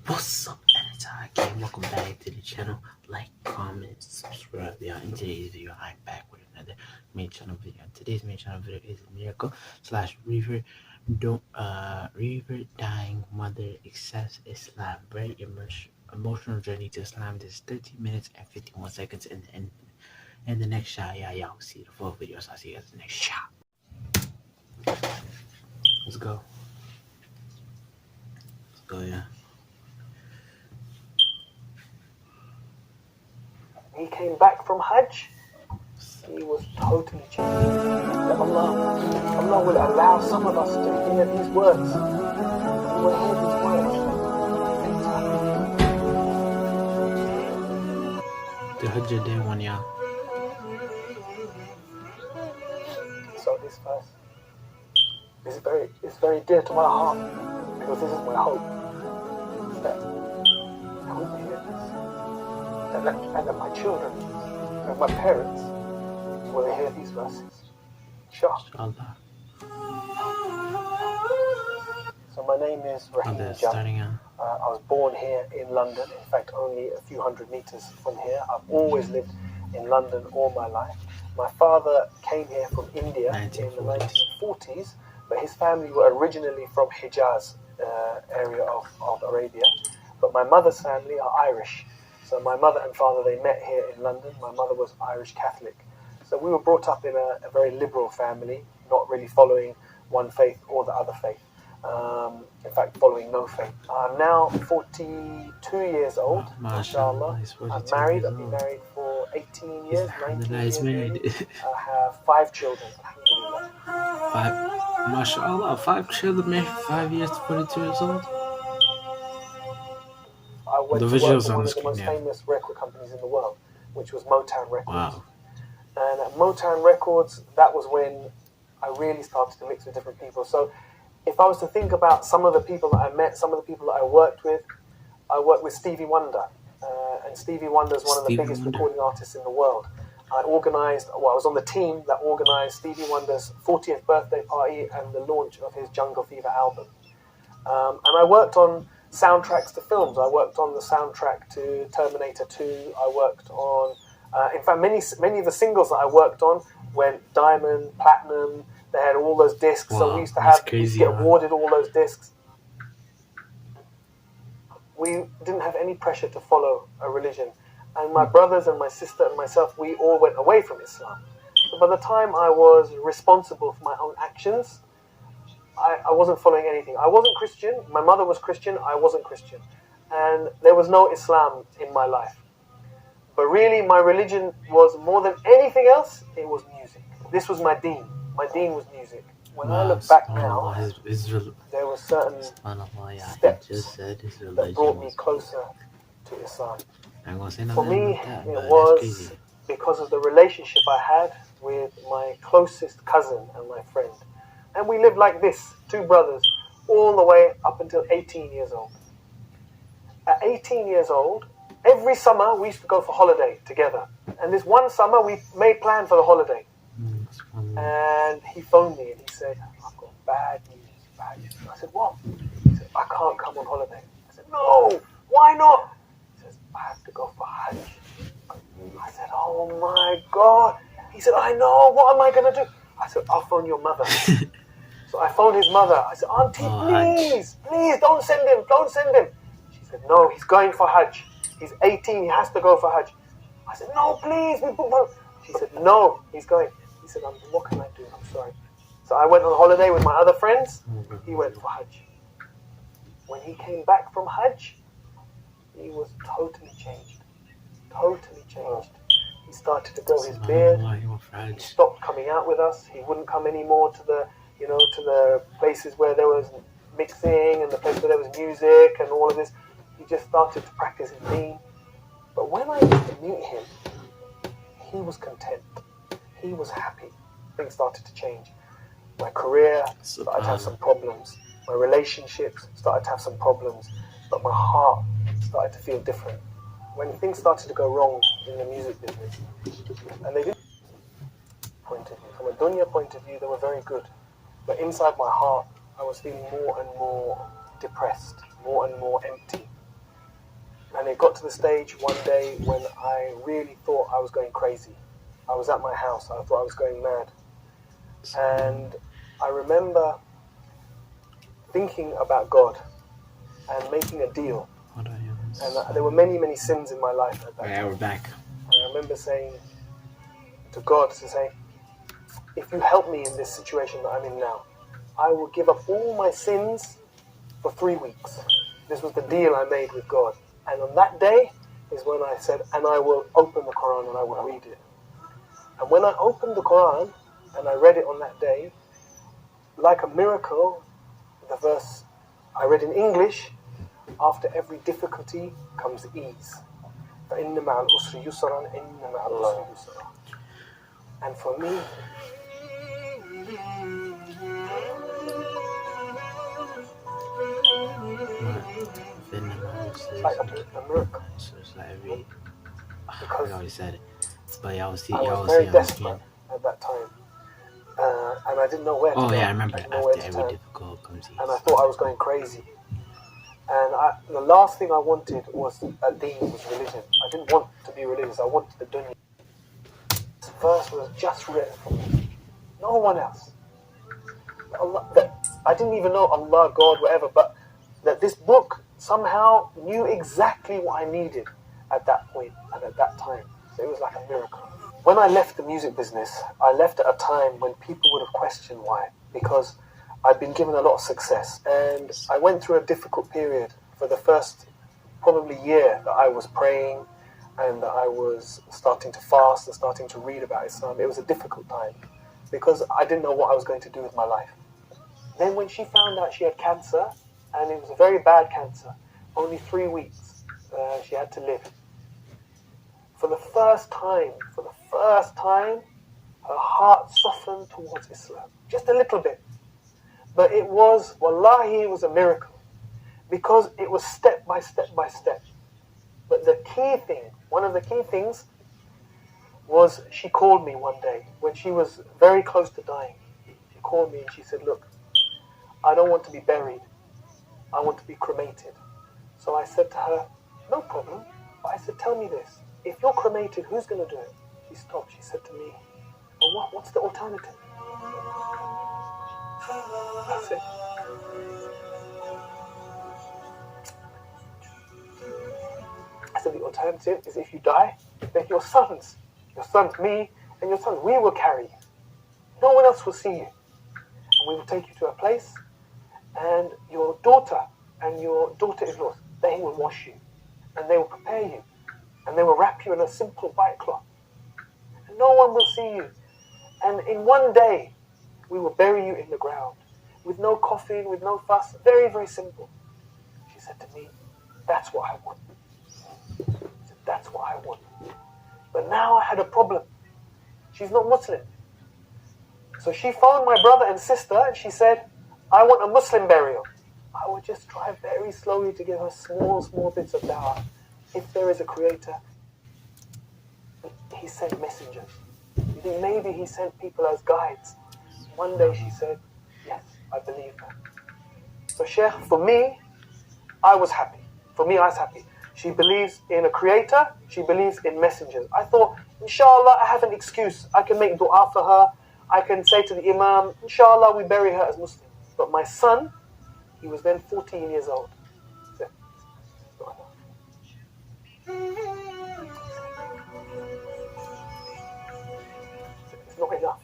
What's up, Anataki? Welcome back to the channel. Like, comment, subscribe. Yeah, in today's video, I'm back with another main channel video. Today's main channel video is Miracle / Revert. Revert dying mother access Islam. Very emotional journey to Islam. This is 13 minutes and 51 seconds. In the next shot, y'all see the full video. So I'll see you guys in the next shot. Let's go. Yeah. He came back from Hajj, he was totally changed. Allah will allow some of us to hear these words. We will hear these words. The Hajj day one, yeah. So this verse is very dear to my heart, because this is my hope, that I will hear this. And that my children and my parents will hear these verses. Inshallah. So my name is Rahim Socials. I was born here in London, in fact only a few hundred meters from here. I've always lived in London all my life. My father came here from India in the 1940s, but his family were originally from Hijaz area of Arabia. But my mother's family are Irish. So my mother and father, they met here in London. My mother was Irish Catholic. So we were brought up in a very liberal family, not really following one faith or the other faith. In fact, following no faith. I'm now 42 years old, mashallah. I'm married. I've been married for 18 years, 19 years. I have 5 children, alhamdulillah. 5, mashallah, 5 children, married 5 years to 42 years old. I went to work for one of the most famous record companies in the world, which was Motown Records. Wow. And at Motown Records, that was when I really started to mix with different people. So if I was to think about some of the people that I met, some of the people that I worked with Stevie Wonder. And Stevie Wonder is one of the biggest recording artists in the world. I was on the team that organized Stevie Wonder's 40th birthday party and the launch of his Jungle Fever album. And I worked on soundtracks to films. I worked on the soundtrack to Terminator 2. I worked on, in fact, many of the singles that I worked on went diamond, platinum. They had all those discs. Wow, so we used to get awarded all those discs. We didn't have any pressure to follow a religion. And my brothers and my sister and myself, we all went away from Islam. So by the time I was responsible for my own actions, I wasn't following anything. I wasn't Christian. My mother was Christian. I wasn't Christian. And there was no Islam in my life. But really, my religion was more than anything else, it was music. This was my deen. My deen was music. When I look back now, there were certain steps that brought me closer to Islam. For me, it was because of the relationship I had with my closest cousin and my friend. And we lived like this, 2 brothers, all the way up until 18 years old. At 18 years old, every summer we used to go for holiday together. And this one summer we made plan for the holiday. And he phoned me and he said, I've got bad news. I said, what? He said, I can't come on holiday. I said, no, why not? He says, I have to go for Hajj. I said, oh my God. He said, I know, what am I going to do? I said, I'll phone your mother. So I phoned his mother. I said, Auntie, please, don't send him. She said, no, he's going for Hajj. He's 18, he has to go for Hajj. I said, no, please. She said, no, he's going. He said, what can I do? I'm sorry. So I went on holiday with my other friends. He went for Hajj. When he came back from Hajj, he was totally changed. Totally changed. He started to grow his beard. He stopped coming out with us. He wouldn't come anymore to the places where there was mixing and the place where there was music and all of this. He just started to practice his deen. But when I used to meet him, he was content. He was happy. Things started to change. My career started to have some problems. My relationships started to have some problems. But my heart started to feel different. When things started to go wrong in the music business, and they didn't point of view. From a dunya point of view, they were very good. But inside my heart, I was feeling more and more depressed, more and more empty. And it got to the stage one day when I really thought I was going crazy. I was at my house. I thought I was going mad. And I remember thinking about God and making a deal. And there were many, many sins in my life at that time. Yeah, we're back. And I remember saying to God, to say, if you help me in this situation that I'm in now, I will give up all my sins for 3 weeks. This was the deal I made with God. And on that day is when I said, and I will open the Quran and I will read it. And when I opened the Quran and I read it on that day, like a miracle, the verse I read in English, after every difficulty comes ease. فَإِنَّ مَعَ الْأُسْرِ يُسْرًا إِنَّ مَعَ الْأُسْرِ يُسْرًا. And for me, it's like a miracle. So it's like every. Because I always said it, but y'all see, I was y'all very see desperate at that time. And I didn't know where to go. Oh yeah, I remember. Didn't know where After to every turn. difficult comes ease. And I thought I was going crazy. And the last thing I wanted was a deen, was religion. I didn't want to be religious. I wanted the dunya. This verse was just written for me. No one else. Allah, I didn't even know Allah, God, whatever, but that this book somehow knew exactly what I needed at that point and at that time. So it was like a miracle. When I left the music business, I left at a time when people would have questioned why. Because I'd been given a lot of success. And I went through a difficult period for the first probably year that I was praying and that I was starting to fast and starting to read about Islam. It was a difficult time because I didn't know what I was going to do with my life. Then when she found out she had cancer, and it was a very bad cancer, only 3 weeks she had to live. For the first time, her heart softened towards Islam. Just a little bit. But it was, wallahi, it was a miracle. Because it was step by step by step. But the key thing, one of the key things, was she called me one day when she was very close to dying. She called me and she said, look, I don't want to be buried. I want to be cremated. So I said to her, no problem. But I said, tell me this. If you're cremated, who's going to do it? She stopped. She said to me, well, what's the alternative? I said, the alternative is if you die, then your sons, me and your sons, we will carry you. No one else will see you. And we will take you to a place, and your daughter and your daughter-in-law, they will wash you, and they will prepare you, and they will wrap you in a simple white cloth. And no one will see you. And in one day, we will bury you in the ground, with no coffin, with no fuss, very, very simple. She said to me, that's what I want. I said, that's what I want. But now I had a problem. She's not Muslim. So she phoned my brother and sister and she said, I want a Muslim burial. I would just try very slowly to give her small, small bits of dawah. If there is a creator, he sent messengers. You think maybe he sent people as guides? One day she said, yes, I believe that. So Sheikh, for me, I was happy. She believes in a creator. She believes in messengers. I thought, inshallah, I have an excuse. I can make dua for her. I can say to the imam, inshallah, we bury her as Muslims. But my son, he was then 14 years old. He said, it's not enough.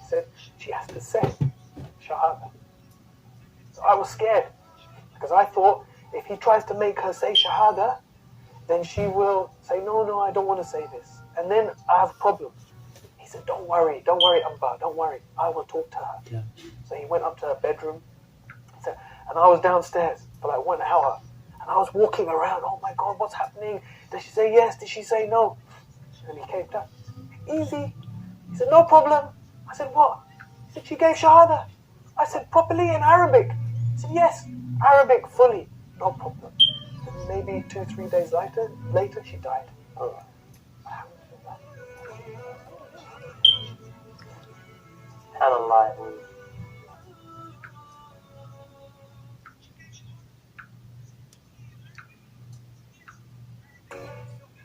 He said, she has to say shahada. So I was scared because I thought if he tries to make her say shahada, then she will say, no, I don't want to say this. And then I have a problem. He said, don't worry, Amba, don't worry. I will talk to her. Yeah. So he went up to her bedroom. And I was downstairs for like 1 hour. And I was walking around. Oh my God, what's happening? Did she say yes? Did she say no? And he came down. Easy. He said, no problem. I said, what? He said, she gave shahada. I said, properly in Arabic? He said, yes, Arabic fully. No problem. And maybe 2-3 days later she died. Oh. SubhanAllah.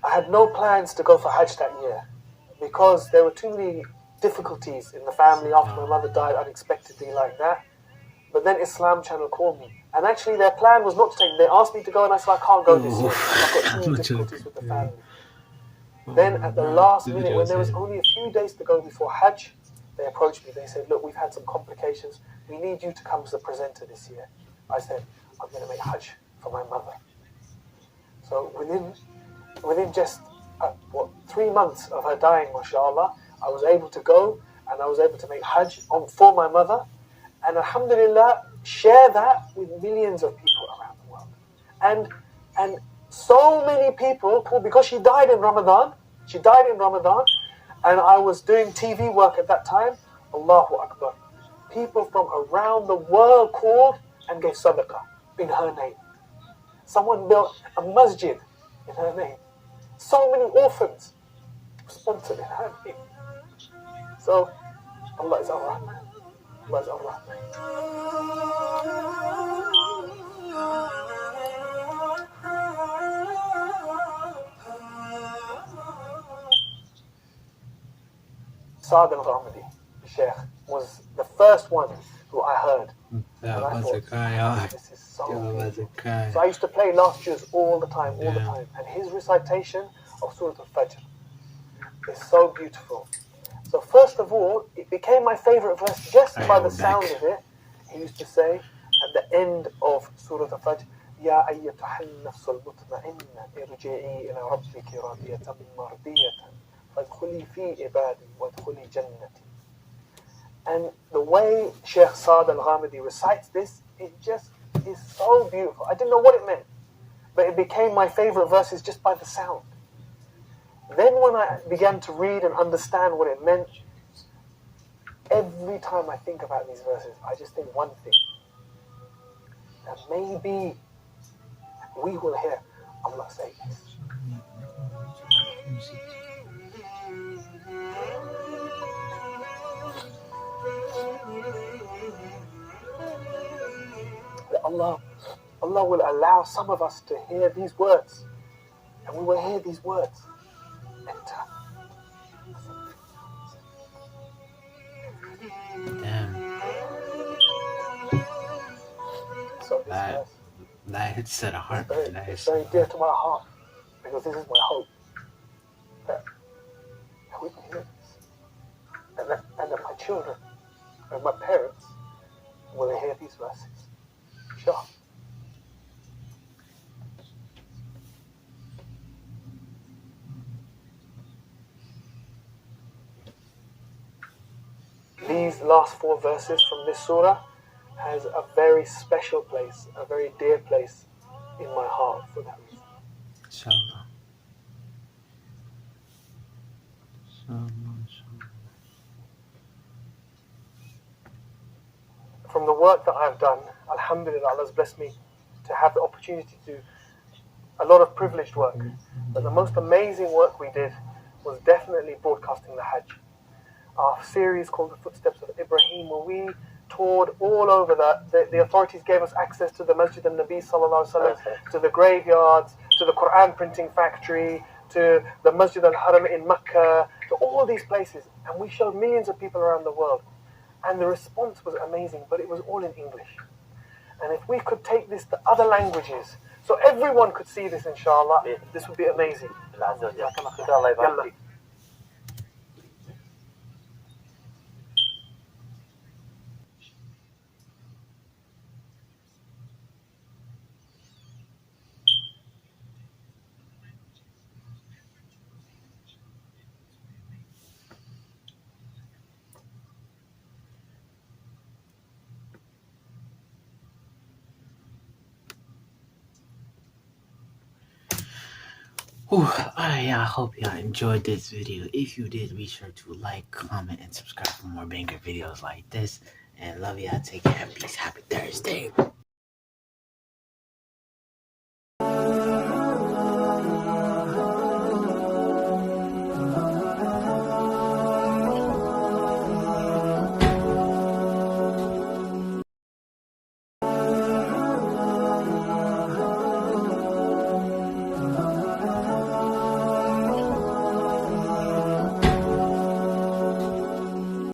I had no plans to go for Hajj that year because there were too many difficulties in the family after my mother died unexpectedly like that. But then Islam Channel called me. And actually their plan was not to take me. They asked me to go and I said, I can't go this year. I've got too many difficulties with the family. Then at the last minute, when there was only a few days to go before Hajj, they approached me. They said, look, we've had some complications. We need you to come as a presenter this year. I said, I'm going to make Hajj for my mother. So within just 3 months of her dying, mashallah, I was able to go and I was able to make Hajj for my mother. And alhamdulillah, share that with millions of people around the world. And so many people, because she died in Ramadan, and I was doing TV work at that time, Allahu Akbar. People from around the world called and gave sadaqah in her name. Someone built a masjid in her name. So many orphans sponsored in her name. So, Allah is Ar-Rahman. Allah is Ar-Rahman. Saad al-Ghamidi, the Sheikh, was the first one who I heard. And I thought, this is so amazing. So I used to play last juz all the time. And his recitation of Surah Al-Fajr is so beautiful. So first of all, it became my favorite verse just by the sound of it. He used to say at the end of Surah Al-Fajr, يا أيتها النفس المطمئنة ارجعي إلى ربك راضية مرضية فادخلي في عبادي وادخلي جنتي. And the way Sheikh Saad al-Ghamidi recites this, it just is so beautiful. I didn't know what it meant, but it became my favorite verses just by the sound. Then when I began to read and understand what it meant, every time I think about these verses, I just think one thing. That maybe we will hear Allah say this. That Allah will allow some of us to hear these words, and we will hear these words enter. Damn. So this that hits at a heart. It's very dear to my heart, because this is my hope that we can hear this, and that my children and my parents will hear these verses. Inshallah. These last 4 verses from this surah has a very special place, a very dear place in my heart for that reason. Inshallah. From the work that I've done, alhamdulillah, Allah has blessed me to have the opportunity to do a lot of privileged work. But the most amazing work we did was definitely broadcasting the Hajj. Our series called The Footsteps of Ibrahim, where we toured all over the authorities gave us access to the Masjid al-Nabi sallallahu alaihi wasallam, to the graveyards, to the Quran printing factory, to the Masjid al-Haram in Mecca, to all these places. And we showed millions of people around the world. And the response was amazing, but it was all in English. And if we could take this to other languages, so everyone could see this, inshallah, this would be amazing. Yalla. I hope y'all enjoyed this video. If you did, be sure to like, comment, and subscribe for more banger videos like this. And love y'all. Take care. Peace. Happy Thursday.